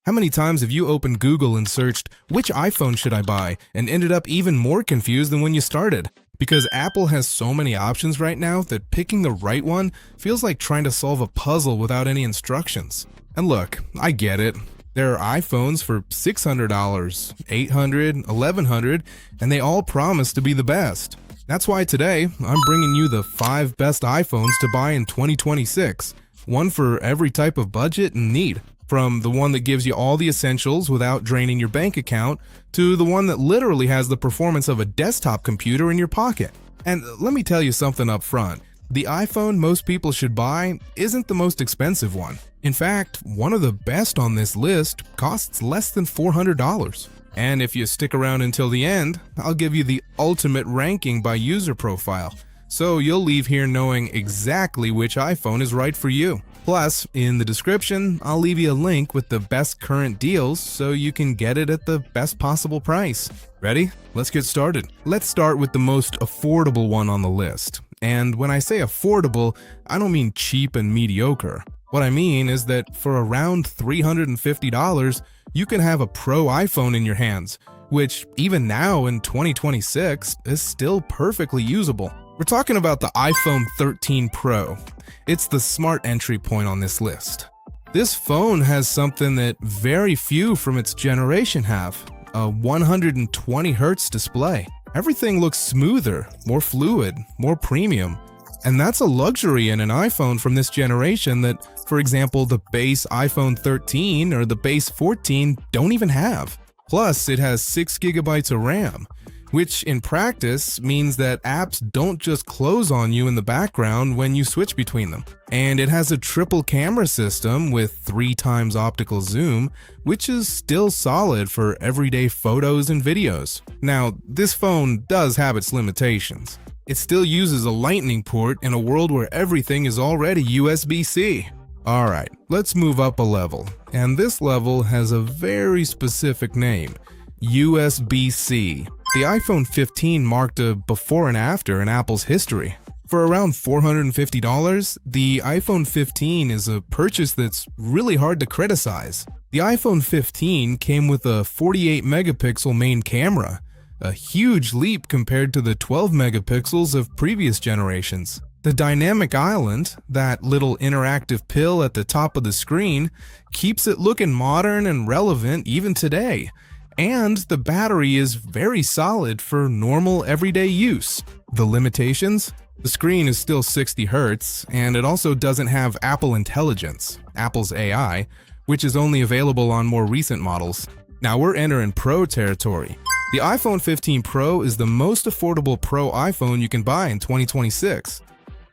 How many times have you opened Google and searched, which iPhone should I buy, and ended up even more confused than when you started? Because Apple has so many options right now that picking the right one feels like trying to solve a puzzle without any instructions. And look, I get it. There are iPhones for $600, $800, $1,100, and they all promise to be the best. That's why today, I'm bringing you the 5 best iPhones to buy in 2026, one for every type of budget and need. From the one that gives you all the essentials without draining your bank account, to the one that literally has the performance of a desktop computer in your pocket. And let me tell you something up front. The iPhone most people should buy isn't the most expensive one. In fact, one of the best on this list costs less than $400. And if you stick around until the end, I'll give you the ultimate ranking by user profile, so you'll leave here knowing exactly which iPhone is right for you. Plus, in the description, I'll leave you a link with the best current deals so you can get it at the best possible price. Ready? Let's get started. Let's start with the most affordable one on the list. And when I say affordable, I don't mean cheap and mediocre. What I mean is that for around $350, you can have a Pro iPhone in your hands, which even now in 2026 is still perfectly usable. We're talking about the iPhone 13 Pro. It's the smart entry point on this list. This phone has something that very few from its generation have, a 120Hz display. Everything looks smoother, more fluid, more premium. And that's a luxury in an iPhone from this generation that, for example, the base iPhone 13 or the base 14 don't even have. Plus, it has 6 GB of RAM, which in practice means that apps don't just close on you in the background when you switch between them. And it has a triple camera system with 3 times optical zoom, which is still solid for everyday photos and videos. Now, this phone does have its limitations. It still uses a lightning port in a world where everything is already USB-C. Alright, let's move up a level. And this level has a very specific name, USB-C. The iPhone 15 marked a before and after in Apple's history. For around $450, the iPhone 15 is a purchase that's really hard to criticize. The iPhone 15 came with a 48 megapixel main camera, a huge leap compared to the 12 megapixels of previous generations. The dynamic island, that little interactive pill at the top of the screen, keeps it looking modern and relevant even today. And the battery is very solid for normal everyday use. The limitations? The screen is still 60 Hz, and it also doesn't have Apple Intelligence, Apple's AI, which is only available on more recent models. Now we're entering Pro territory. The iPhone 15 Pro is the most affordable Pro iPhone you can buy in 2026.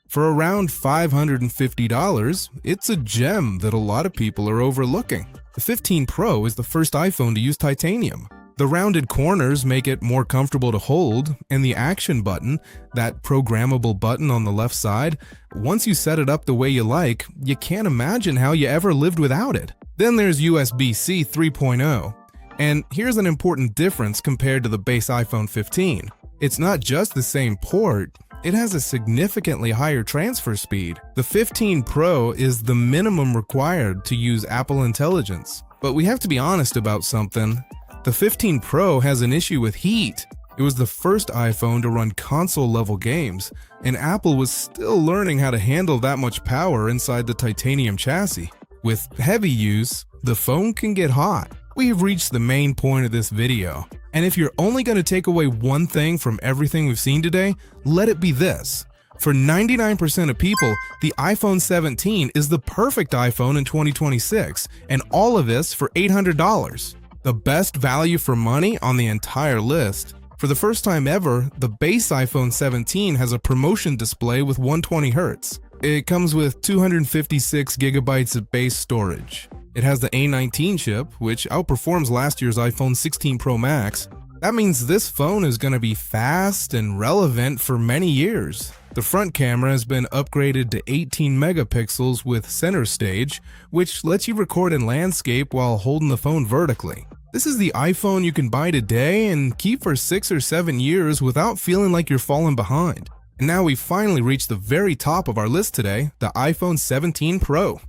For around $550, it's a gem that a lot of people are overlooking. The 15 Pro is the first iPhone to use titanium. The rounded corners make it more comfortable to hold, and the action button, that programmable button on the left side, once you set it up the way you like, you can't imagine how you ever lived without it. Then there's USB-C 3.0. And here's an important difference compared to the base iPhone 15. It's not just the same port, it has a significantly higher transfer speed. The 15 Pro is the minimum required to use Apple Intelligence. But we have to be honest about something. The 15 Pro has an issue with heat. It was the first iPhone to run console-level games, and Apple was still learning how to handle that much power inside the titanium chassis. With heavy use, the phone can get hot. We've reached the main point of this video. And if you're only going to take away one thing from everything we've seen today, let it be this. For 99% of people, the iPhone 17 is the perfect iPhone in 2026, and all of this for $800. The best value for money on the entire list. For the first time ever, the base iPhone 17 has a promotion display with 120 Hz. It comes with 256 gigabytes of base storage. It has the A19 chip, which outperforms last year's iPhone 16 Pro Max. That means this phone is going to be fast and relevant for many years. The front camera has been upgraded to 18 megapixels with center stage, which lets you record in landscape while holding the phone vertically. This is the iPhone you can buy today and keep for 6 or 7 years without feeling like you're falling behind. And now we've finally reached the very top of our list today, the iPhone 17 Pro.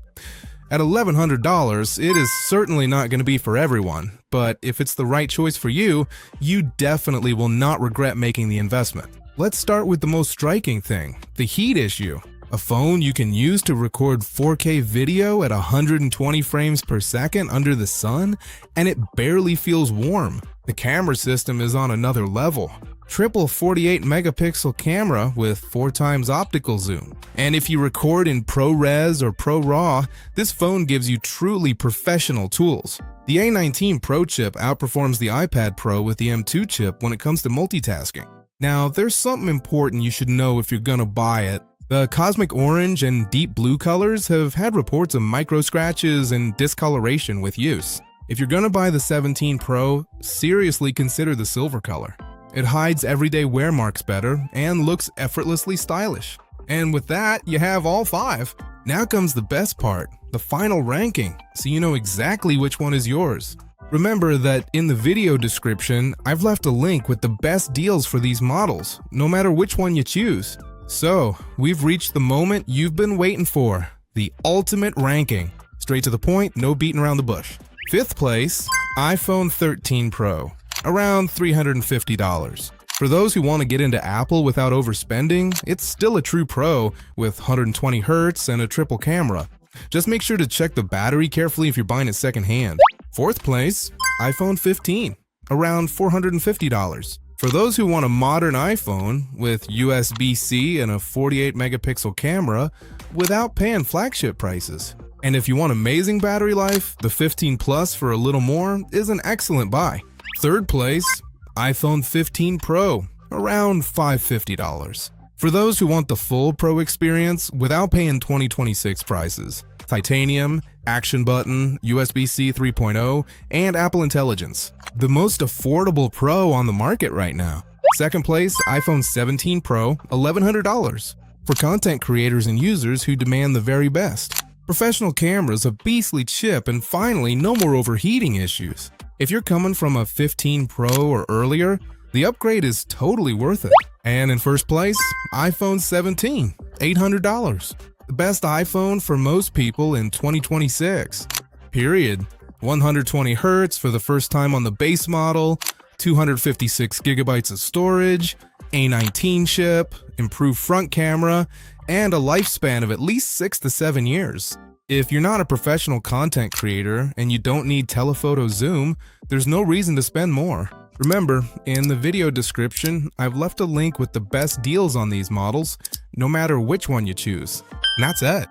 At $1,100, it is certainly not going to be for everyone, but if it's the right choice for you, you definitely will not regret making the investment. Let's start with the most striking thing, the heat issue. A phone you can use to record 4K video at 120 frames per second under the sun, and it barely feels warm. The camera system is on another level. Triple 48 megapixel camera with 4 times optical zoom. And if you record in ProRes or ProRAW, this phone gives you truly professional tools. The A19 Pro chip outperforms the iPad Pro with the M2 chip when it comes to multitasking. Now, there's something important you should know if you're gonna buy it. The cosmic orange and deep blue colors have had reports of micro scratches and discoloration with use. If you're gonna buy the 17 Pro, seriously consider the silver color. It hides everyday wear marks better and looks effortlessly stylish. And with that, you have all 5. Now comes the best part, the final ranking, so you know exactly which one is yours. Remember that in the video description, I've left a link with the best deals for these models, no matter which one you choose. So, we've reached the moment you've been waiting for, the ultimate ranking. Straight to the point, no beating around the bush. 5th place, iPhone 13 Pro. Around $350. For those who want to get into Apple without overspending, it's still a true pro with 120 Hz and a triple camera. Just make sure to check the battery carefully if you're buying it secondhand. 4th place, iPhone 15, around $450. For those who want a modern iPhone with USB-C and a 48 megapixel camera without paying flagship prices. And if you want amazing battery life, the 15 Plus for a little more is an excellent buy. 3rd place, iPhone 15 Pro, around $550. For those who want the full Pro experience without paying 2026 prices, titanium, action button, USB-C 3.0, and Apple Intelligence. The most affordable Pro on the market right now. 2nd place, iPhone 17 Pro, $1,100. For content creators and users who demand the very best. Professional cameras, a beastly chip, and finally, no more overheating issues. If you're coming from a 15 Pro or earlier, the upgrade is totally worth it. And in 1st place, iPhone 17, $800. The best iPhone for most people in 2026. Period. 120 Hz for the first time on the base model, 256 gigabytes of storage, A19 chip, improved front camera, and a lifespan of at least 6 to 7 years. If you're not a professional content creator and you don't need telephoto zoom, there's no reason to spend more. Remember, in the video description, I've left a link with the best deals on these models, no matter which one you choose. And that's it.